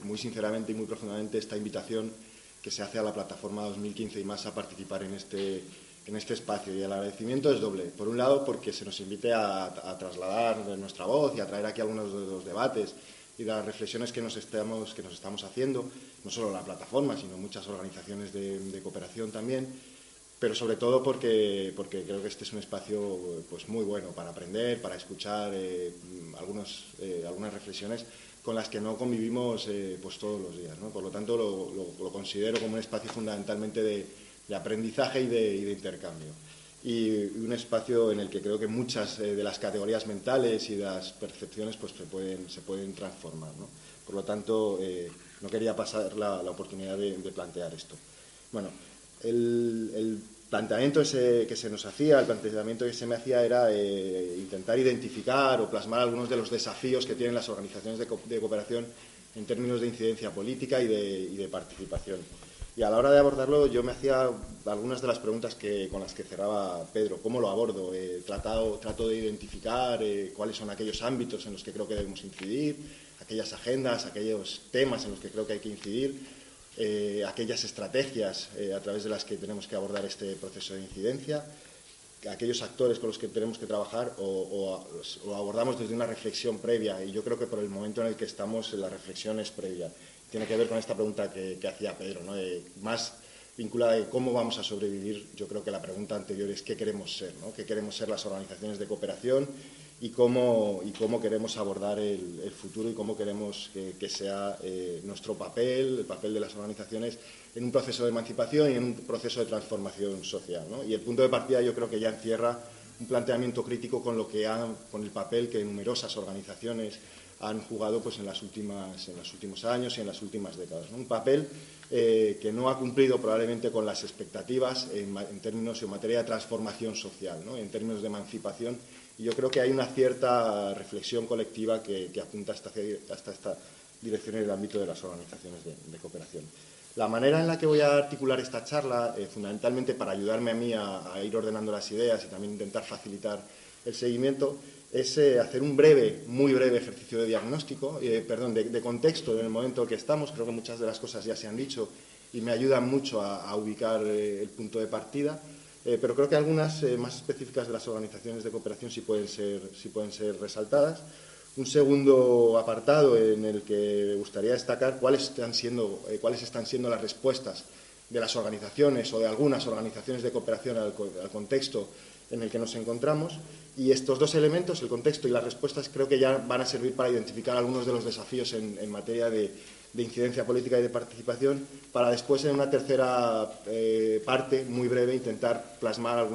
Muy sinceramente y muy profundamente esta invitación que se hace a la plataforma 2015 y más a participar en este espacio. Y el agradecimiento es doble. Por un lado, porque se nos invite a trasladar nuestra voz y a traer aquí algunos de los debates y de las reflexiones que nos estamos haciendo, no solo la plataforma, sino muchas organizaciones de cooperación también, pero sobre todo porque creo que este es un espacio pues muy bueno para aprender, para escuchar algunas reflexiones con las que no convivimos pues todos los días, ¿no? Por lo tanto, lo considero como un espacio fundamentalmente de aprendizaje y de intercambio. Y un espacio en el que creo que muchas de las categorías mentales y de las percepciones pues se pueden transformar, ¿no? Por lo tanto, no quería pasar la oportunidad de plantear esto. Bueno, el planteamiento que se nos hacía, el planteamiento que se me hacía era intentar identificar o plasmar algunos de los desafíos que tienen las organizaciones de cooperación en términos de incidencia política y de participación. Y a la hora de abordarlo yo me hacía algunas de las preguntas con las que cerraba Pedro. ¿Cómo lo abordo? Trato de identificar cuáles son aquellos ámbitos en los que creo que debemos incidir, aquellas agendas, aquellos temas en los que creo que hay que incidir, aquellas estrategias a través de las que tenemos que abordar este proceso de incidencia, aquellos actores con los que tenemos que trabajar o abordamos desde una reflexión previa. Y yo creo que por el momento en el que estamos la reflexión es previa. Tiene que ver con esta pregunta que hacía Pedro, ¿no? Más vinculada de cómo vamos a sobrevivir. Yo creo que la pregunta anterior es qué queremos ser, ¿no? ¿Qué queremos ser las organizaciones de cooperación y cómo queremos abordar el futuro y cómo queremos que sea nuestro papel, el papel de las organizaciones en un proceso de emancipación y en un proceso de transformación social, ¿no? Y el punto de partida yo creo que ya encierra un planteamiento crítico con el papel que numerosas organizaciones han jugado pues, en los últimos años y en las últimas décadas, ¿no? Un papel que no ha cumplido probablemente con las expectativas en términos y en materia de transformación social, ¿no? En términos de emancipación. Y yo creo que hay una cierta reflexión colectiva que apunta hasta esta dirección en el ámbito de las organizaciones de cooperación. La manera en la que voy a articular esta charla, fundamentalmente para ayudarme a mí a ir ordenando las ideas y también intentar facilitar el seguimiento, es hacer un muy breve ejercicio de diagnóstico, de contexto en el momento en que estamos. Creo que muchas de las cosas ya se han dicho y me ayudan mucho a ubicar el punto de partida. Pero creo que algunas más específicas de las organizaciones de cooperación sí pueden ser resaltadas. Un segundo apartado en el que me gustaría destacar cuáles están siendo las respuestas de las organizaciones o de algunas organizaciones de cooperación al contexto en el que nos encontramos. Y estos dos elementos, el contexto y las respuestas, creo que ya van a servir para identificar algunos de los desafíos en materia de incidencia política y de participación, para después en una tercera parte, muy breve, intentar plasmar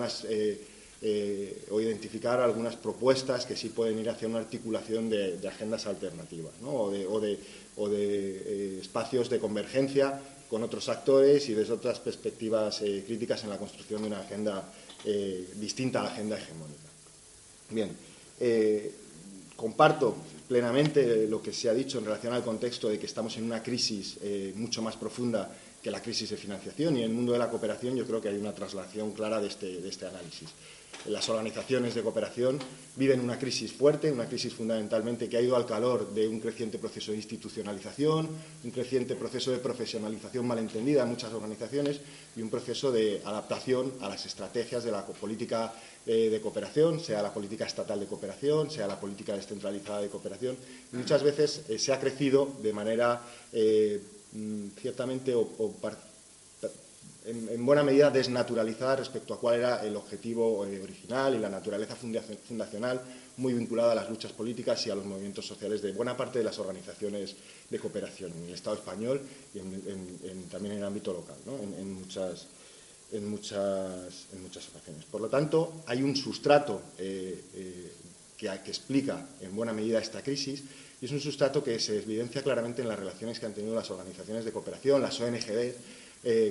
o identificar algunas propuestas que sí pueden ir hacia una articulación de agendas alternativas, ¿no? o de espacios de convergencia con otros actores y desde otras perspectivas críticas en la construcción de una agenda distinta a la agenda hegemónica. Bien, comparto plenamente lo que se ha dicho en relación al contexto de que estamos en una crisis mucho más profunda que la crisis de financiación, y en el mundo de la cooperación yo creo que hay una traslación clara de este análisis. Las organizaciones de cooperación viven una crisis fuerte, una crisis fundamentalmente que ha ido al calor de un creciente proceso de institucionalización, un creciente proceso de profesionalización malentendida en muchas organizaciones y un proceso de adaptación a las estrategias de la política de cooperación, sea la política estatal de cooperación, sea la política descentralizada de cooperación. Y muchas veces se ha crecido de manera ciertamente en buena medida desnaturalizada respecto a cuál era el objetivo original y la naturaleza fundacional, muy vinculada a las luchas políticas y a los movimientos sociales de buena parte de las organizaciones de cooperación en el Estado español y también en el ámbito local, ¿no? en muchas ocasiones. Por lo tanto, hay un sustrato que explica en buena medida esta crisis, y es un sustrato que se evidencia claramente en las relaciones que han tenido las organizaciones de cooperación, las ONG,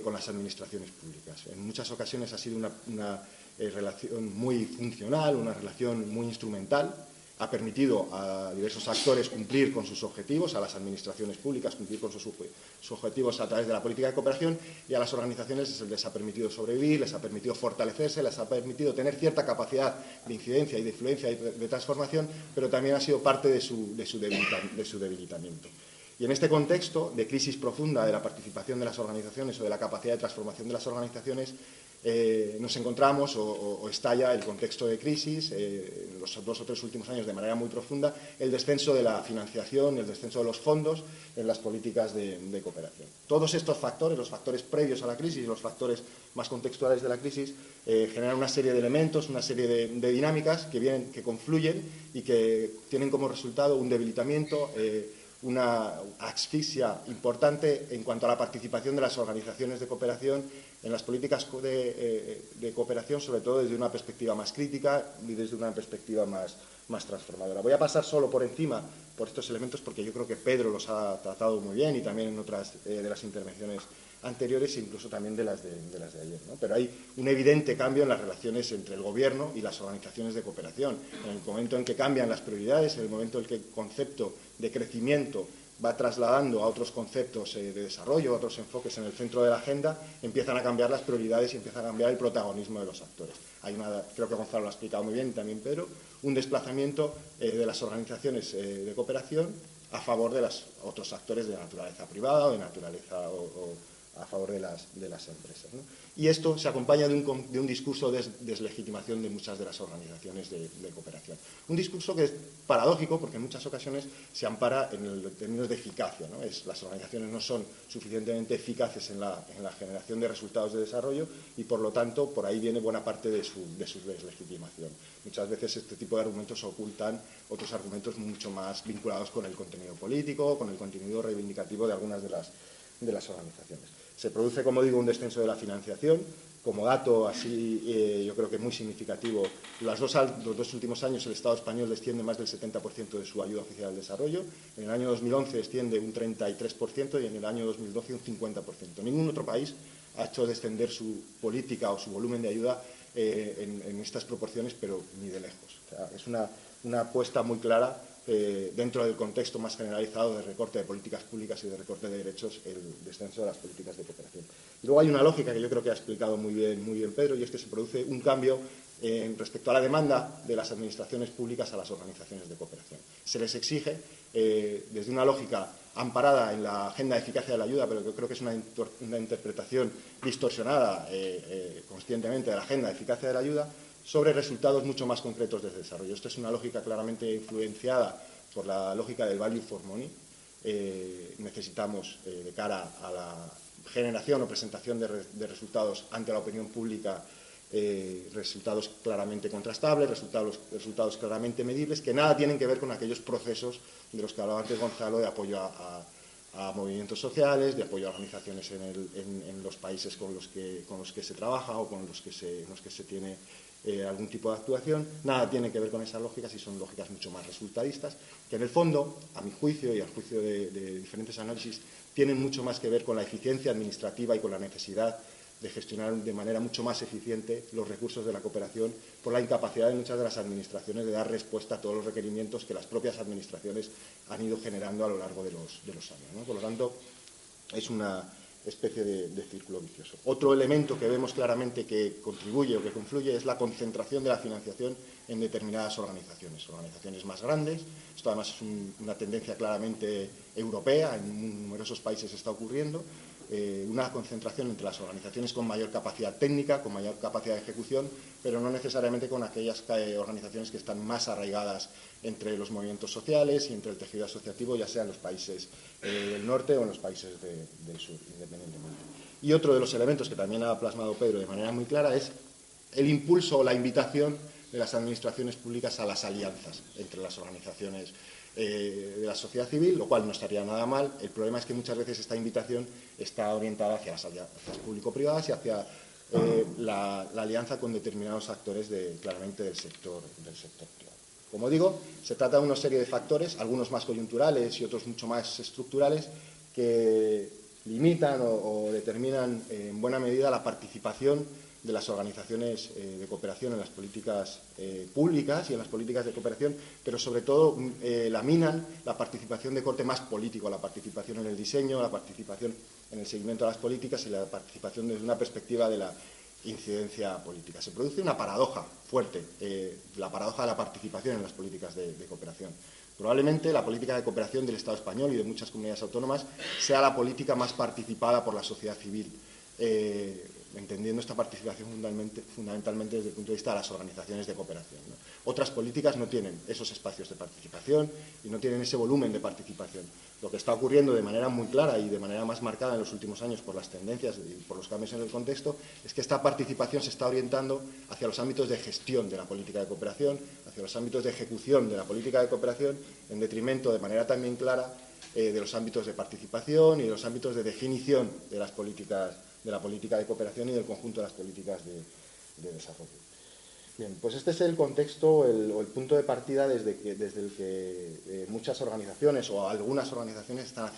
con las administraciones públicas. En muchas ocasiones ha sido una relación muy funcional, una relación muy instrumental, ha permitido a diversos actores cumplir con sus objetivos, a las administraciones públicas cumplir con sus objetivos a través de la política de cooperación, y a las organizaciones les ha permitido sobrevivir, les ha permitido fortalecerse, les ha permitido tener cierta capacidad de incidencia y de influencia y de transformación, pero también ha sido parte de su debilitamiento. Y en este contexto de crisis profunda de la participación de las organizaciones o de la capacidad de transformación de las organizaciones, nos encontramos o estalla el contexto de crisis, en los 2 o 3 últimos años de manera muy profunda, el descenso de la financiación, el descenso de los fondos en las políticas de cooperación. Todos estos factores, los factores previos a la crisis y los factores más contextuales de la crisis, generan una serie de elementos, una serie de dinámicas que confluyen y que tienen como resultado un debilitamiento, una asfixia importante en cuanto a la participación de las organizaciones de cooperación en las políticas de cooperación, sobre todo desde una perspectiva más crítica y desde una perspectiva más transformadora. Voy a pasar solo por encima por estos elementos porque yo creo que Pedro los ha tratado muy bien y también en otras de las intervenciones anteriores e incluso también de las de ayer, ¿no? Pero hay un evidente cambio en las relaciones entre el Gobierno y las organizaciones de cooperación. En el momento en que cambian las prioridades, en el momento en que el concepto de crecimiento va trasladando a otros conceptos de desarrollo, a otros enfoques en el centro de la agenda, empiezan a cambiar las prioridades y empieza a cambiar el protagonismo de los actores. Hay creo que Gonzalo lo ha explicado muy bien y también Pedro, un desplazamiento de las organizaciones de cooperación a favor de los otros actores de naturaleza privada o de naturaleza a favor de las empresas, ¿no? Y esto se acompaña de un discurso de deslegitimación de muchas de las organizaciones de cooperación. Un discurso que es paradójico porque en muchas ocasiones se ampara en términos de eficacia, ¿no? Las organizaciones no son suficientemente eficaces en la generación de resultados de desarrollo y, por lo tanto, por ahí viene buena parte de su deslegitimación. Muchas veces este tipo de argumentos ocultan otros argumentos mucho más vinculados con el contenido político, con el contenido reivindicativo de algunas de las organizaciones. Se produce, como digo, un descenso de la financiación. Como dato así, yo creo que muy significativo, los dos últimos años el Estado español desciende más del 70% de su ayuda oficial al desarrollo. En el año 2011 desciende un 33% y en el año 2012 un 50%. Ningún otro país ha hecho descender su política o su volumen de ayuda en estas proporciones, pero ni de lejos. O sea, es una apuesta muy clara dentro del contexto más generalizado de recorte de políticas públicas y de recorte de derechos, el descenso de las políticas de cooperación. Y luego hay una lógica que yo creo que ha explicado muy bien Pedro, y es que se produce un cambio respecto a la demanda de las administraciones públicas a las organizaciones de cooperación. Se les exige, desde una lógica amparada en la agenda de eficacia de la ayuda, pero que creo que es una interpretación distorsionada conscientemente de la agenda de eficacia de la ayuda, sobre resultados mucho más concretos de desarrollo. Esto es una lógica claramente influenciada por la lógica del value for money. Necesitamos, de cara a la generación o presentación de resultados ante la opinión pública, resultados claramente contrastables, resultados claramente medibles, que nada tienen que ver con aquellos procesos de los que hablaba antes Gonzalo, de apoyo a movimientos sociales, de apoyo a organizaciones en los países con los que se trabaja o con los que se tiene algún tipo de actuación. Nada tiene que ver con esas lógicas y son lógicas mucho más resultadistas, que en el fondo, a mi juicio y al juicio de diferentes análisis, tienen mucho más que ver con la eficiencia administrativa y con la necesidad de gestionar de manera mucho más eficiente los recursos de la cooperación por la incapacidad de muchas de las administraciones de dar respuesta a todos los requerimientos que las propias administraciones han ido generando a lo largo de los años, ¿no? Por lo tanto, es una especie de círculo vicioso. Otro elemento que vemos claramente que contribuye o que confluye es la concentración de la financiación en determinadas organizaciones más grandes. Esto además es una tendencia claramente europea, en numerosos países está ocurriendo. Una concentración entre las organizaciones con mayor capacidad técnica, con mayor capacidad de ejecución, pero no necesariamente con aquellas organizaciones que están más arraigadas entre los movimientos sociales y entre el tejido asociativo, ya sea en los países del norte o en los países del sur, independientemente. Y otro de los elementos que también ha plasmado Pedro de manera muy clara es el impulso o la invitación de las administraciones públicas a las alianzas entre las organizaciones de la sociedad civil, lo cual no estaría nada mal. El problema es que muchas veces esta invitación está orientada hacia las alianzas público-privadas y hacia la alianza con determinados actores claramente del sector privado. Como digo, se trata de una serie de factores, algunos más coyunturales y otros mucho más estructurales, que limitan o determinan en buena medida la participación de las organizaciones de cooperación en las políticas públicas y en las políticas de cooperación, pero sobre todo laminan la participación de corte más político, la participación en el diseño, la participación en el seguimiento de las políticas y la participación desde una perspectiva de la incidencia política. Se produce una paradoja fuerte, la paradoja de la participación en las políticas de cooperación. Probablemente la política de cooperación del Estado español y de muchas comunidades autónomas sea la política más participada por la sociedad civil, entendiendo esta participación fundamentalmente desde el punto de vista de las organizaciones de cooperación, ¿no? Otras políticas no tienen esos espacios de participación y no tienen ese volumen de participación. Lo que está ocurriendo de manera muy clara y de manera más marcada en los últimos años por las tendencias y por los cambios en el contexto es que esta participación se está orientando hacia los ámbitos de gestión de la política de cooperación, hacia los ámbitos de ejecución de la política de cooperación, en detrimento de manera también clara de los ámbitos de participación y de los ámbitos de definición de las políticas, de la política de cooperación y del conjunto de las políticas de desarrollo. Bien, pues este es el contexto o el punto de partida desde el que muchas organizaciones o algunas organizaciones están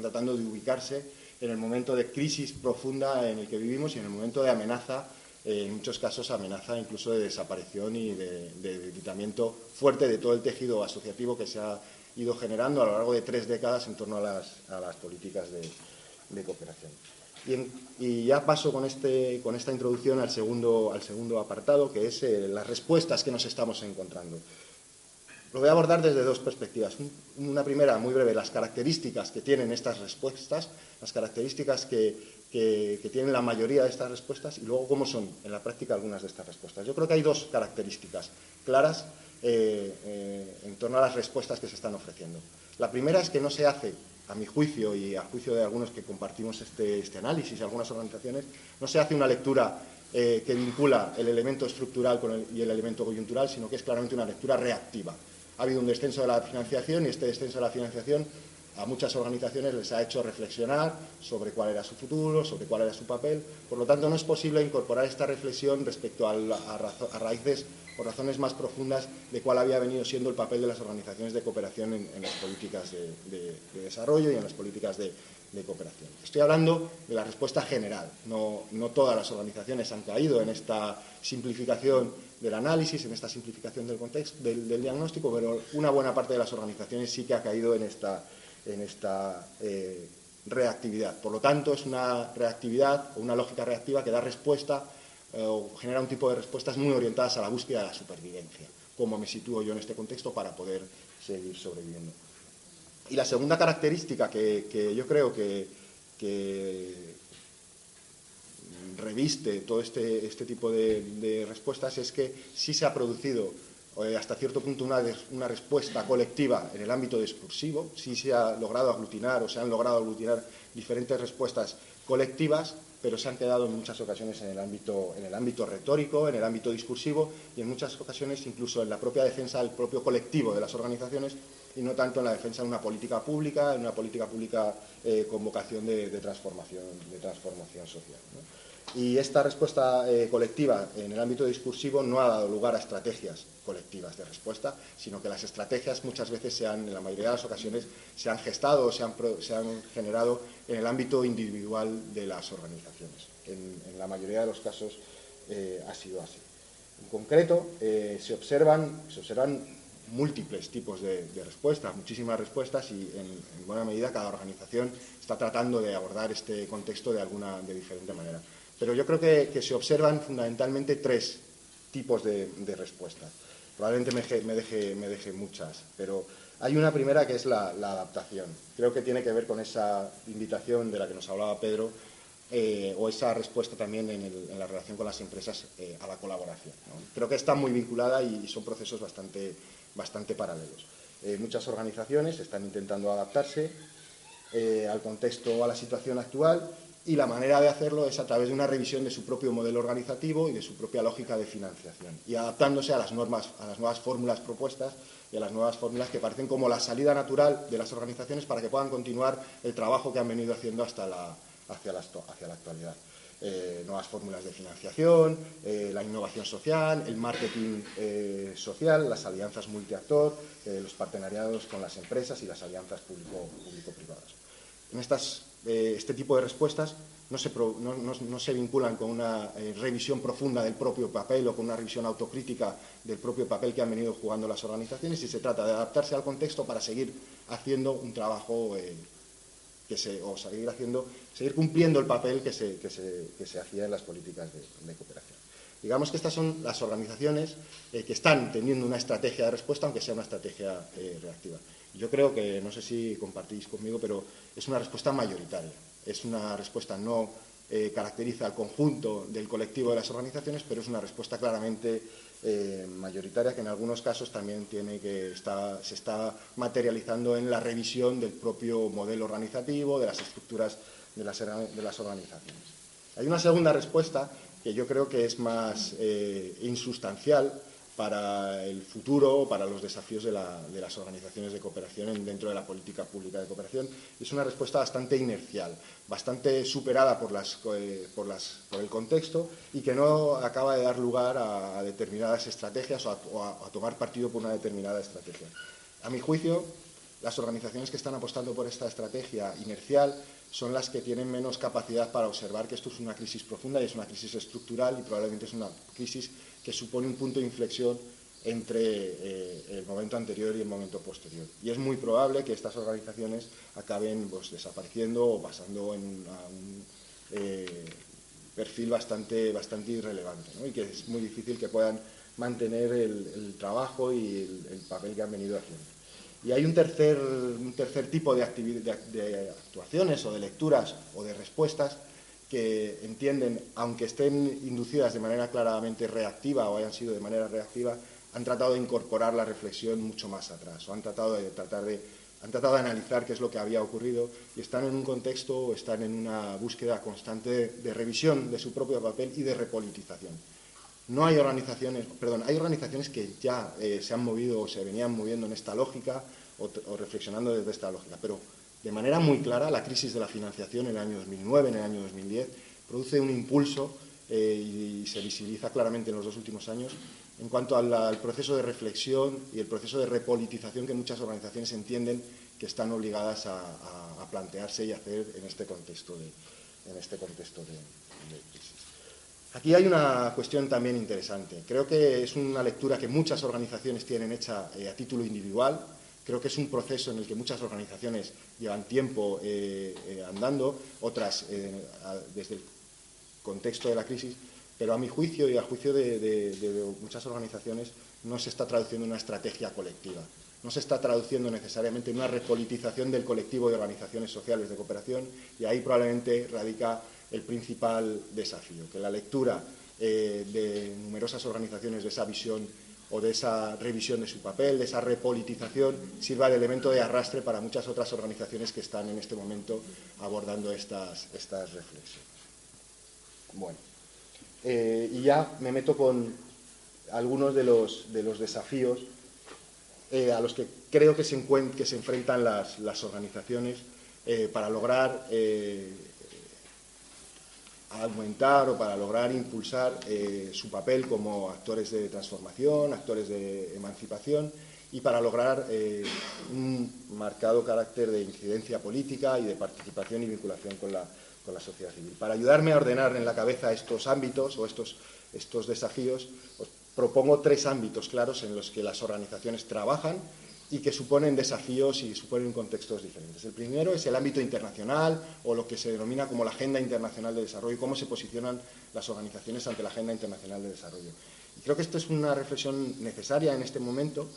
tratando de ubicarse en el momento de crisis profunda en el que vivimos y en el momento de amenaza, en muchos casos amenaza incluso de desaparición y de debilitamiento fuerte de todo el tejido asociativo que se ha ido generando a lo largo de 3 décadas en torno a las políticas de cooperación. Y ya paso con esta introducción al segundo apartado, que es las respuestas que nos estamos encontrando. Lo voy a abordar desde 2 perspectivas. Una primera, muy breve, las características que tienen estas respuestas, las características que tienen la mayoría de estas respuestas y luego cómo son en la práctica algunas de estas respuestas. Yo creo que hay 2 características claras en torno a las respuestas que se están ofreciendo. La primera es que no se hace, a mi juicio y a juicio de algunos que compartimos este análisis y algunas organizaciones, no se hace una lectura que vincula el elemento estructural y el elemento coyuntural, sino que es claramente una lectura reactiva. Ha habido un descenso de la financiación y este descenso de la financiación a muchas organizaciones les ha hecho reflexionar sobre cuál era su futuro, sobre cuál era su papel. Por lo tanto, no es posible incorporar esta reflexión respecto a raíces o razones más profundas de cuál había venido siendo el papel de las organizaciones de cooperación en las políticas de desarrollo y en las políticas de cooperación. Estoy hablando de la respuesta general. No todas las organizaciones han caído en esta simplificación del análisis, en esta simplificación del contexto, del diagnóstico, pero una buena parte de las organizaciones sí que ha caído en esta reactividad. Por lo tanto, es una reactividad o una lógica reactiva que da respuesta o genera un tipo de respuestas muy orientadas a la búsqueda de la supervivencia. ¿Cómo me sitúo yo en este contexto para poder seguir sobreviviendo? Y la segunda característica que yo creo que reviste todo este tipo de respuestas es que sí se ha producido hasta cierto punto una respuesta colectiva en el ámbito discursivo, sí se ha logrado aglutinar o se han logrado aglutinar diferentes respuestas colectivas, pero se han quedado en muchas ocasiones en el ámbito retórico, en el ámbito discursivo y en muchas ocasiones incluso en la propia defensa del propio colectivo de las organizaciones y no tanto en la defensa de una política pública, con vocación de transformación social, ¿no? Y esta respuesta colectiva en el ámbito discursivo no ha dado lugar a estrategias colectivas de respuesta, sino que las estrategias muchas veces en la mayoría de las ocasiones se han gestado o se han generado en el ámbito individual de las organizaciones. En la mayoría de los casos ha sido así. En concreto, se observan múltiples tipos de respuestas, muchísimas respuestas y en buena medida cada organización está tratando de abordar este contexto de diferente manera. Pero yo creo que se observan fundamentalmente 3 tipos de respuestas. Probablemente me deje muchas, pero hay una primera que es la adaptación. Creo que tiene que ver con esa invitación de la que nos hablaba Pedro, o esa respuesta también en la relación con las empresas a la colaboración, ¿no? Creo que está muy vinculada y son procesos bastante paralelos. Muchas organizaciones están intentando adaptarse al contexto, a la situación actual, y la manera de hacerlo es a través de una revisión de su propio modelo organizativo y de su propia lógica de financiación, y adaptándose a las nuevas fórmulas propuestas y a las nuevas fórmulas que parecen como la salida natural de las organizaciones para que puedan continuar el trabajo que han venido haciendo hacia la actualidad. Nuevas fórmulas de financiación, la innovación social, el marketing social, las alianzas multiactor, los partenariados con las empresas y las alianzas público-privadas. En estas este tipo de respuestas no se vinculan con una revisión profunda del propio papel o con una revisión autocrítica del propio papel que han venido jugando las organizaciones, y se trata de adaptarse al contexto para seguir haciendo un trabajo seguir cumpliendo el papel que se hacía en las políticas de cooperación. Digamos que estas son las organizaciones que están teniendo una estrategia de respuesta, aunque sea una estrategia reactiva. Yo creo que, no sé si compartís conmigo, pero es una respuesta mayoritaria. Es una respuesta, no caracteriza al conjunto del colectivo de las organizaciones, pero es una respuesta claramente mayoritaria, que en algunos casos también se está materializando en la revisión del propio modelo organizativo, de las estructuras de las organizaciones. Hay una segunda respuesta que yo creo que es más insustancial para el futuro, para los desafíos de las organizaciones de cooperación dentro de la política pública de cooperación. Es una respuesta bastante inercial, bastante superada por el contexto, y que no acaba de dar lugar a determinadas estrategias o a tomar partido por una determinada estrategia. A mi juicio, las organizaciones que están apostando por esta estrategia inercial son las que tienen menos capacidad para observar que esto es una crisis profunda y es una crisis estructural, y probablemente es una crisis que supone un punto de inflexión entre el momento anterior y el momento posterior. Y es muy probable que estas organizaciones acaben desapareciendo o pasando en un perfil bastante irrelevante, ¿no? Y que es muy difícil que puedan mantener el trabajo y el papel que han venido haciendo. Y hay un tercer tipo de actuaciones o de lecturas o de respuestas que entienden, aunque estén inducidas de manera claramente reactiva o hayan sido de manera reactiva, han tratado de incorporar la reflexión mucho más atrás, o han tratado de analizar qué es lo que había ocurrido, y están en un contexto o están en una búsqueda constante de revisión de su propio papel y de repolitización. Hay organizaciones que ya se han movido o se venían moviendo en esta lógica o reflexionando desde esta lógica, pero de manera muy clara la crisis de la financiación en el año 2009, en el año 2010, produce un impulso y se visibiliza claramente en los 2 últimos años en cuanto al proceso de reflexión y el proceso de repolitización que muchas organizaciones entienden que están obligadas a plantearse y hacer en este contexto de crisis. Aquí hay una cuestión también interesante. Creo que es una lectura que muchas organizaciones tienen hecha a título individual. Creo que es un proceso en el que muchas organizaciones llevan tiempo andando, otras desde el contexto de la crisis, pero a mi juicio y a juicio de muchas organizaciones no se está traduciendo en una estrategia colectiva. No se está traduciendo necesariamente en una repolitización del colectivo de organizaciones sociales de cooperación, y ahí probablemente radica el principal desafío, que la lectura de numerosas organizaciones de esa visión o de esa revisión de su papel, de esa repolitización, sirva de elemento de arrastre para muchas otras organizaciones que están en este momento abordando estas reflexiones. Bueno, y ya me meto con algunos de los desafíos a los que creo que se enfrentan las organizaciones para lograr aumentar o para lograr impulsar su papel como actores de transformación, actores de emancipación, y para lograr un marcado carácter de incidencia política y de participación y vinculación con la sociedad civil. Para ayudarme a ordenar en la cabeza estos ámbitos o estos desafíos, os propongo 3 ámbitos claros en los que las organizaciones trabajan y que suponen desafíos y suponen contextos diferentes. El primero es el ámbito internacional, o lo que se denomina como la Agenda Internacional de Desarrollo, y cómo se posicionan las organizaciones ante la Agenda Internacional de Desarrollo. Y creo que esto es una reflexión necesaria en este momento,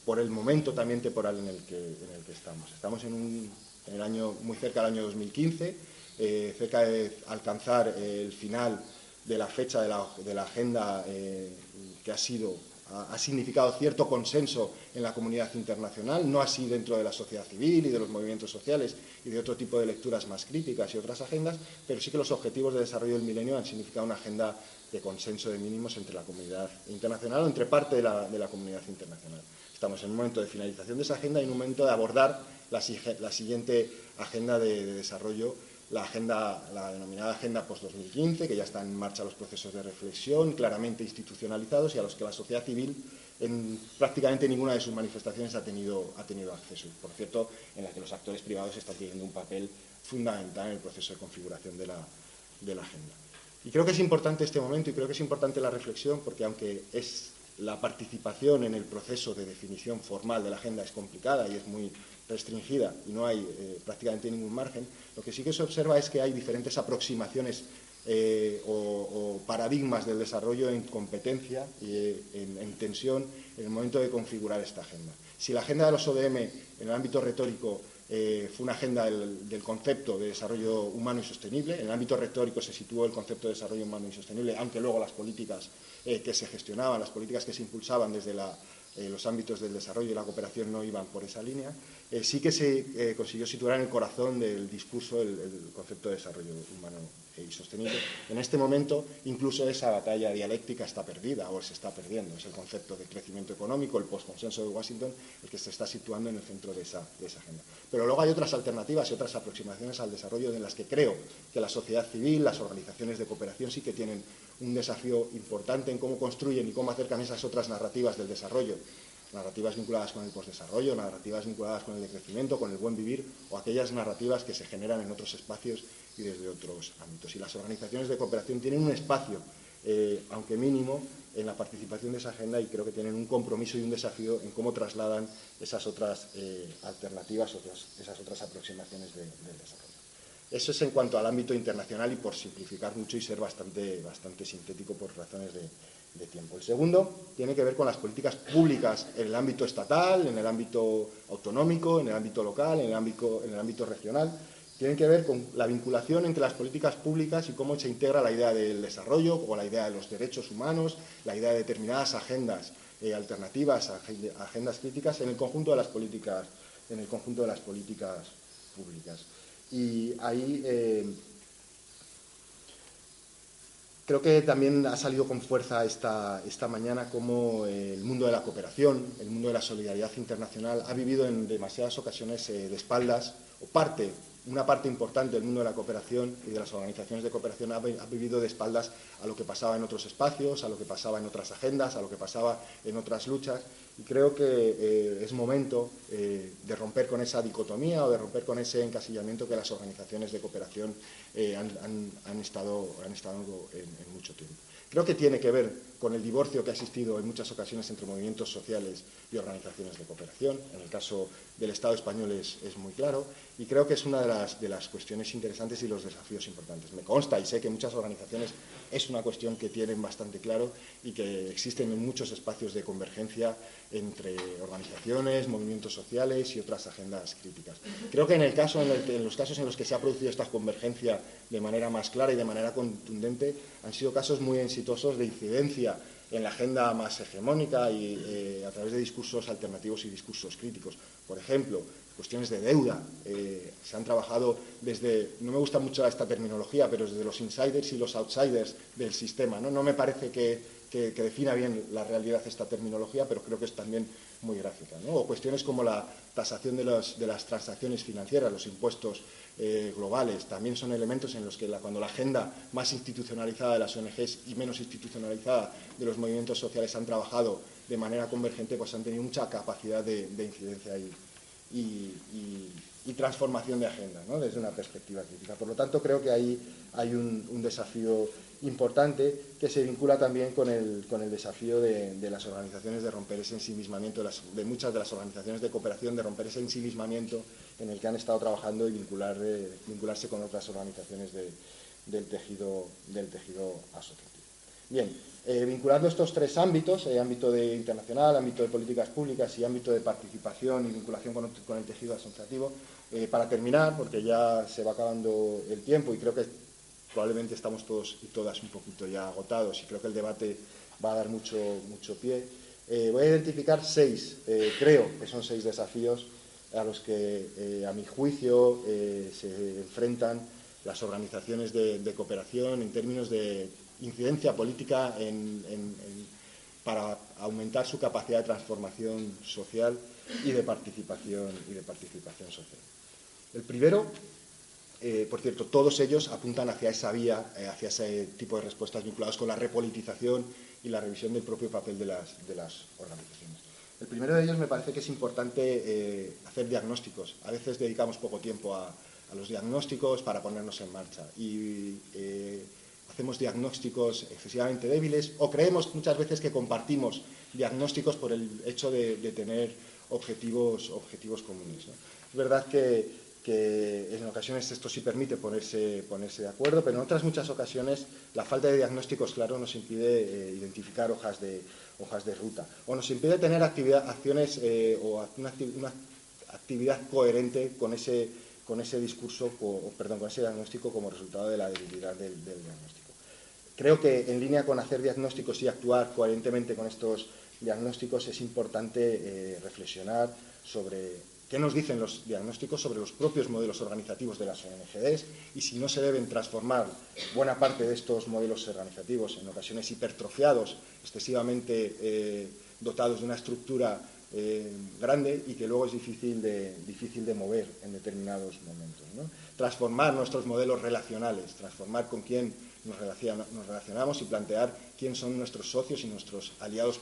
por el momento también temporal en el que estamos. Estamos en el año muy cerca del año 2015, cerca de alcanzar el final de la fecha de la agenda que ha significado cierto consenso en la comunidad internacional, no así dentro de la sociedad civil y de los movimientos sociales y de otro tipo de lecturas más críticas y otras agendas, pero sí que los objetivos de desarrollo del milenio han significado una agenda de consenso de mínimos entre la comunidad internacional o entre parte de la comunidad internacional. Estamos en un momento de finalización de esa agenda y en un momento de abordar la siguiente agenda de desarrollo, la denominada Agenda Post-2015, que ya están en marcha los procesos de reflexión claramente institucionalizados y a los que la sociedad civil en prácticamente ninguna de sus manifestaciones ha tenido acceso. Por cierto, en la que los actores privados están teniendo un papel fundamental en el proceso de configuración de la agenda. Y creo que es importante este momento y creo que es importante la reflexión, porque aunque la participación en el proceso de definición formal de la agenda es complicada y es muy restringida y no hay prácticamente ningún margen, lo que sí que se observa es que hay diferentes aproximaciones o paradigmas del desarrollo en competencia y en tensión en el momento de configurar esta agenda. Si la agenda de los ODM en el ámbito retórico fue una agenda del concepto de desarrollo humano y sostenible, en el ámbito retórico se situó el concepto de desarrollo humano y sostenible, aunque luego las políticas que se gestionaban, las políticas que se impulsaban desde los ámbitos del desarrollo y la cooperación no iban por esa línea, sí que se consiguió situar en el corazón del discurso el concepto de desarrollo humano y sostenible. En este momento, incluso esa batalla dialéctica está perdida o se está perdiendo. Es el concepto de crecimiento económico, el postconsenso de Washington, el que se está situando en el centro de esa agenda. Pero luego hay otras alternativas y otras aproximaciones al desarrollo en las que creo que la sociedad civil, las organizaciones de cooperación sí que tienen un desafío importante en cómo construyen y cómo acercan esas otras narrativas del desarrollo, narrativas vinculadas con el postdesarrollo, narrativas vinculadas con el decrecimiento, con el buen vivir, o aquellas narrativas que se generan en otros espacios y desde otros ámbitos. Y las organizaciones de cooperación tienen un espacio, aunque mínimo, en la participación de esa agenda, y creo que tienen un compromiso y un desafío en cómo trasladan esas otras alternativas, esas otras aproximaciones del desarrollo. Eso es en cuanto al ámbito internacional y por simplificar mucho y ser bastante sintético por razones de tiempo. El segundo tiene que ver con las políticas públicas en el ámbito estatal, en el ámbito autonómico, en el ámbito local, en el ámbito regional. Tienen que ver con la vinculación entre las políticas públicas y cómo se integra la idea del desarrollo o la idea de los derechos humanos, la idea de determinadas agendas alternativas, agendas críticas en el conjunto de las políticas, públicas. Y ahí creo que también ha salido con fuerza esta mañana cómo el mundo de la cooperación, el mundo de la solidaridad internacional ha vivido en demasiadas ocasiones de espaldas, o una parte importante del mundo de la cooperación y de las organizaciones de cooperación ha vivido de espaldas a lo que pasaba en otros espacios, a lo que pasaba en otras agendas, a lo que pasaba en otras luchas. Y creo que es momento de romper con esa dicotomía o de romper con ese encasillamiento que las organizaciones de cooperación han estado en mucho tiempo. Creo que tiene que ver con el divorcio que ha existido en muchas ocasiones entre movimientos sociales y organizaciones de cooperación. En el caso del Estado español es muy claro, y creo que es una de las cuestiones interesantes y los desafíos importantes. Me consta y sé que muchas organizaciones es una cuestión que tienen bastante claro y que existen en muchos espacios de convergencia entre organizaciones, movimientos sociales y otras agendas críticas. Creo que en los casos en los que se ha producido esta convergencia de manera más clara y de manera contundente han sido casos muy exitosos de incidencia en la agenda más hegemónica y a través de discursos alternativos y discursos críticos. Por ejemplo, cuestiones de deuda. Se han trabajado desde, no me gusta mucho esta terminología, pero desde los insiders y los outsiders del sistema. No me parece que defina bien la realidad esta terminología, pero creo que es también muy gráfica, ¿no? O cuestiones como la tasación de las transacciones financieras, los impuestos globales, también son elementos en los que cuando la agenda más institucionalizada de las ONGs y menos institucionalizada de los movimientos sociales han trabajado de manera convergente, pues han tenido mucha capacidad de incidencia y transformación de agenda, ¿no? Desde una perspectiva crítica. Por lo tanto, creo que ahí hay un desafío importante que se vincula también con el desafío de las organizaciones de romper ese ensimismamiento, de muchas de las organizaciones de cooperación, de romper ese ensimismamiento en el que han estado trabajando y vincularse con otras organizaciones del tejido asociativo. Bien, vinculando estos tres ámbitos, ámbito de internacional, ámbito de políticas públicas y ámbito de participación y vinculación con el tejido asociativo, para terminar, porque ya se va acabando el tiempo y creo que probablemente estamos todos y todas un poquito ya agotados y creo que el debate va a dar mucho pie, voy a identificar creo que son 6 desafíos a los que, a mi juicio, se enfrentan las organizaciones de cooperación en términos de incidencia política para aumentar su capacidad de transformación social y de participación social. El primero, por cierto, todos ellos apuntan hacia esa vía, hacia ese tipo de respuestas vinculadas con la repolitización y la revisión del propio papel de las organizaciones. El primero de ellos me parece que es importante hacer diagnósticos. A veces dedicamos poco tiempo a los diagnósticos para ponernos en marcha y hacemos diagnósticos excesivamente débiles o creemos muchas veces que compartimos diagnósticos por el hecho de tener objetivos comunes, ¿no? Es verdad que en ocasiones esto sí permite ponerse de acuerdo, pero en otras muchas ocasiones la falta de diagnósticos claros nos impide identificar hojas de ruta o nos impide tener acciones o una actividad coherente con ese discurso, con ese diagnóstico como resultado de la debilidad del diagnóstico. Creo que en línea con hacer diagnósticos y actuar coherentemente con estos diagnósticos es importante reflexionar sobre qué nos dicen los diagnósticos sobre los propios modelos organizativos de las ONGs y si no se deben transformar buena parte de estos modelos organizativos, en ocasiones hipertrofiados, excesivamente dotados de una estructura grande y que luego es difícil de mover en determinados momentos, ¿no? Transformar nuestros modelos relacionales, transformar con quién nos relacionamos y plantear quién son nuestros socios y nuestros aliados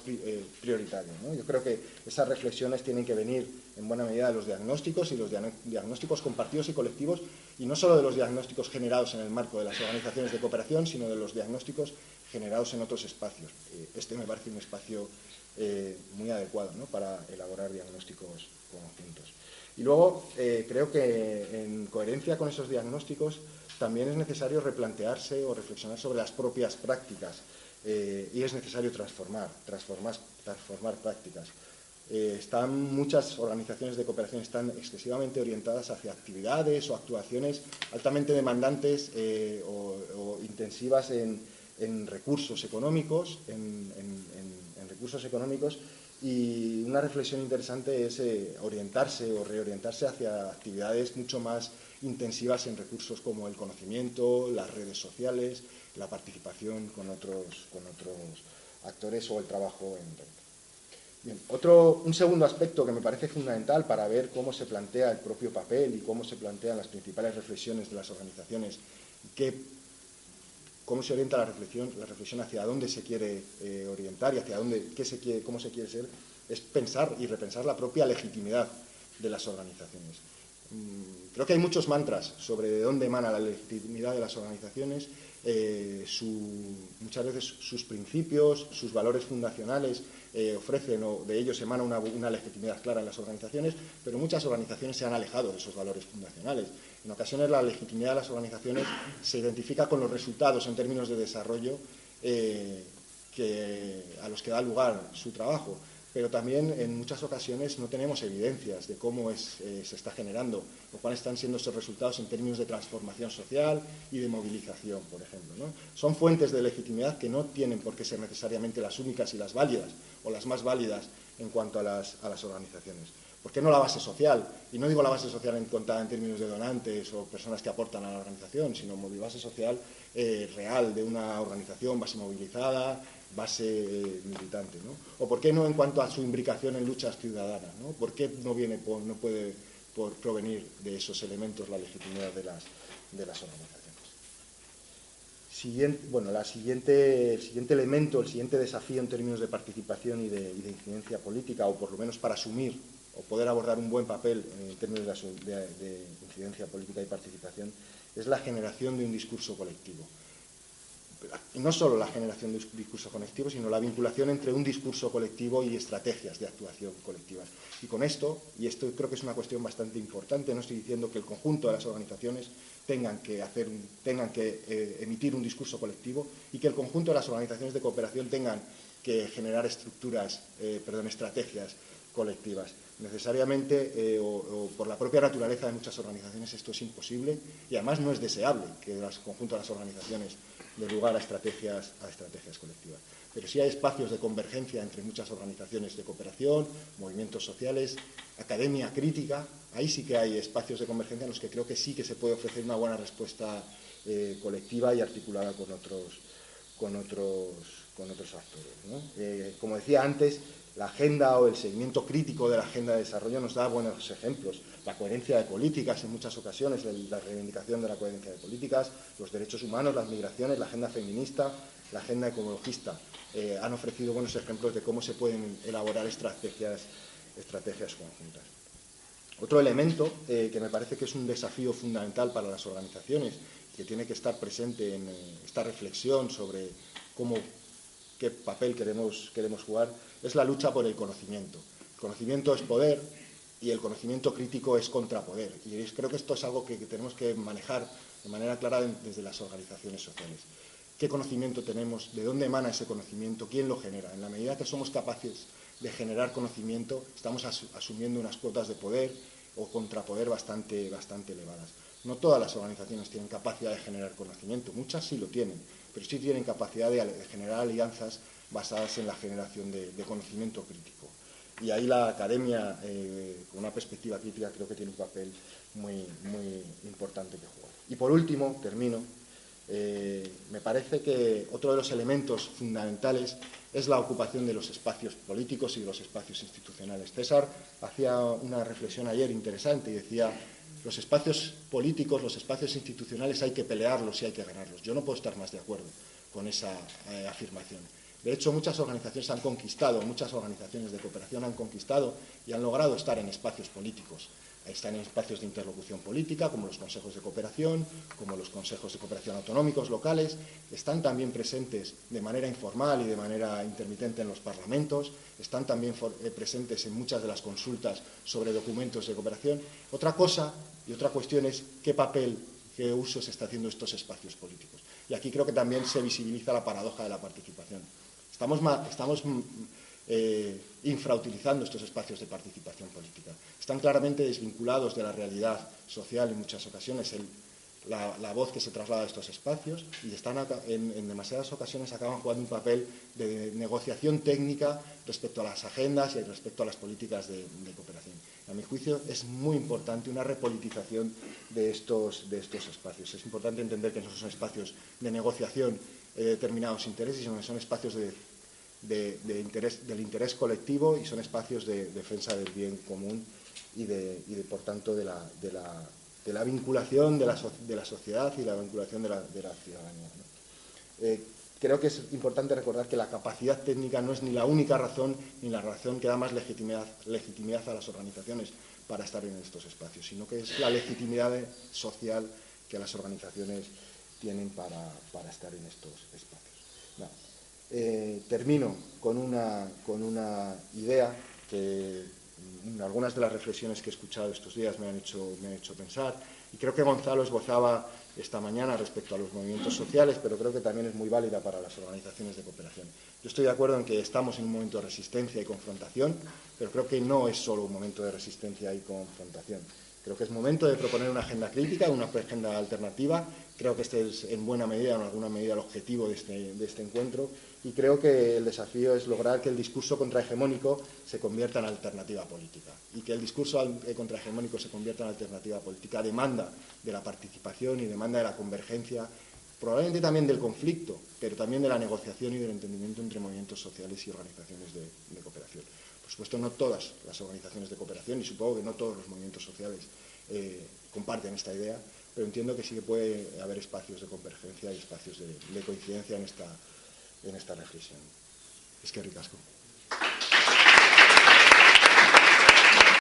prioritarios, ¿no? Yo creo que esas reflexiones tienen que venir en buena medida de los diagnósticos y los diagnósticos compartidos y colectivos, y no solo de los diagnósticos generados en el marco de las organizaciones de cooperación, sino de los diagnósticos generados en otros espacios. Este me parece un espacio muy adecuado, ¿no?, para elaborar diagnósticos conjuntos. Y luego creo que en coherencia con esos diagnósticos también es necesario replantearse o reflexionar sobre las propias prácticas y es necesario transformar prácticas. Muchas organizaciones de cooperación están excesivamente orientadas hacia actividades o actuaciones altamente demandantes o intensivas en recursos económicos, y una reflexión interesante es orientarse o reorientarse hacia actividades mucho más intensivas en recursos como el conocimiento, las redes sociales, la participación con otros actores o el trabajo en red. Bien, un segundo aspecto que me parece fundamental para ver cómo se plantea el propio papel y cómo se plantean las principales reflexiones de las organizaciones, cómo se orienta la reflexión hacia dónde se quiere orientar y hacia cómo se quiere ser, es pensar y repensar la propia legitimidad de las organizaciones. Creo que hay muchos mantras sobre de dónde emana la legitimidad de las organizaciones, muchas veces sus principios, sus valores fundacionales ofrecen o de ellos emana una legitimidad clara en las organizaciones, pero muchas organizaciones se han alejado de esos valores fundacionales. En ocasiones la legitimidad de las organizaciones se identifica con los resultados en términos de desarrollo a los que da lugar su trabajo, pero también en muchas ocasiones no tenemos evidencias de cómo se está generando o cuáles están siendo esos resultados en términos de transformación social y de movilización, por ejemplo, ¿no? Son fuentes de legitimidad que no tienen por qué ser necesariamente las únicas y las válidas o las más válidas en cuanto a las organizaciones. ¿Por qué no la base social? Y no digo la base social contada en términos de donantes o personas que aportan a la organización, sino base social real de una organización, base movilizada, base militante, ¿no? O por qué no en cuanto a su imbricación en luchas ciudadanas, ¿no? ¿Por qué no puede provenir de esos elementos la legitimidad de las organizaciones? El siguiente elemento, el siguiente desafío en términos de participación y de incidencia política, o por lo menos para asumir o poder abordar un buen papel en términos de incidencia política y participación, es la generación de un discurso colectivo. Y no solo la generación de un discurso colectivo, sino la vinculación entre un discurso colectivo y estrategias de actuación colectivas. Y con esto, y esto creo que es una cuestión bastante importante, no estoy diciendo que el conjunto de las organizaciones tengan que emitir un discurso colectivo y que el conjunto de las organizaciones de cooperación tengan que generar estrategias colectivas. Necesariamente, o por la propia naturaleza de muchas organizaciones, esto es imposible y además no es deseable que el conjunto de las organizaciones dé lugar a estrategias colectivas. Pero sí hay espacios de convergencia entre muchas organizaciones de cooperación, movimientos sociales, academia crítica. Ahí sí que hay espacios de convergencia en los que creo que sí que se puede ofrecer una buena respuesta colectiva y articulada con otros actores, ¿no? Como decía antes, la agenda o el seguimiento crítico de la agenda de desarrollo nos da buenos ejemplos. La coherencia de políticas en muchas ocasiones, la reivindicación de la coherencia de políticas, los derechos humanos, las migraciones, la agenda feminista, la agenda ecologista, han ofrecido buenos ejemplos de cómo se pueden elaborar estrategias conjuntas. Otro elemento que me parece que es un desafío fundamental para las organizaciones, que tiene que estar presente en esta reflexión sobre qué papel queremos jugar, es la lucha por el conocimiento. El conocimiento es poder y el conocimiento crítico es contrapoder. Y creo que esto es algo que tenemos que manejar de manera clara desde las organizaciones sociales. ¿Qué conocimiento tenemos? ¿De dónde emana ese conocimiento? ¿Quién lo genera? En la medida que somos capaces de generar conocimiento, estamos asumiendo unas cuotas de poder o contrapoder bastante elevadas. No todas las organizaciones tienen capacidad de generar conocimiento, muchas sí lo tienen, pero sí tienen capacidad de generar alianzas basadas en la generación de conocimiento crítico. Y ahí la academia, con una perspectiva crítica, creo que tiene un papel muy importante que jugar. Y por último, termino, me parece que otro de los elementos fundamentales es la ocupación de los espacios políticos y de los espacios institucionales. César hacía una reflexión ayer interesante y decía: los espacios políticos, los espacios institucionales hay que pelearlos y hay que ganarlos. Yo no puedo estar más de acuerdo con esa afirmación. De hecho, muchas organizaciones muchas organizaciones de cooperación han conquistado y han logrado estar en espacios políticos. Están en espacios de interlocución política, como los consejos de cooperación, como los consejos de cooperación autonómicos locales. Están también presentes de manera informal y de manera intermitente en los parlamentos. Están también presentes en muchas de las consultas sobre documentos de cooperación. Otra cosa y otra cuestión es qué papel, qué uso se está haciendo estos espacios políticos. Y aquí creo que también se visibiliza la paradoja de la participación. Estamos infrautilizando estos espacios de participación política. Están claramente desvinculados de la realidad social en muchas ocasiones la voz que se traslada a estos espacios, y en demasiadas ocasiones acaban jugando un papel de negociación técnica respecto a las agendas y respecto a las políticas de cooperación. A mi juicio es muy importante una repolitización de estos espacios. Es importante entender que no son espacios de negociación de determinados intereses, sino que son espacios del interés colectivo y son espacios de defensa del bien común y por tanto de la vinculación de la sociedad y la vinculación de la ciudadanía, ¿no? Creo que es importante recordar que la capacidad técnica no es ni la única razón ni la razón que da más legitimidad a las organizaciones para estar en estos espacios, sino que es la legitimidad social que las organizaciones tienen para estar en estos espacios. Termino con una idea que algunas de las reflexiones que he escuchado estos días me han hecho pensar, y creo que Gonzalo esbozaba esta mañana respecto a los movimientos sociales, pero creo que también es muy válida para las organizaciones de cooperación. Yo estoy de acuerdo en que estamos en un momento de resistencia y confrontación, pero creo que no es solo un momento de resistencia y confrontación. Creo que es momento de proponer una agenda crítica, una agenda alternativa. Creo que este es en buena medida, en alguna medida, el objetivo de este encuentro, y creo que el desafío es lograr que el discurso contrahegemónico se convierta en alternativa política, y que el discurso contrahegemónico se convierta en alternativa política demanda de la participación y demanda de la convergencia, probablemente también del conflicto, pero también de la negociación y del entendimiento entre movimientos sociales y organizaciones de cooperación. Por supuesto, no todas las organizaciones de cooperación, y supongo que no todos los movimientos sociales comparten esta idea, pero entiendo que sí que puede haber espacios de convergencia y espacios de coincidencia en esta reflexión. Es que ricasco.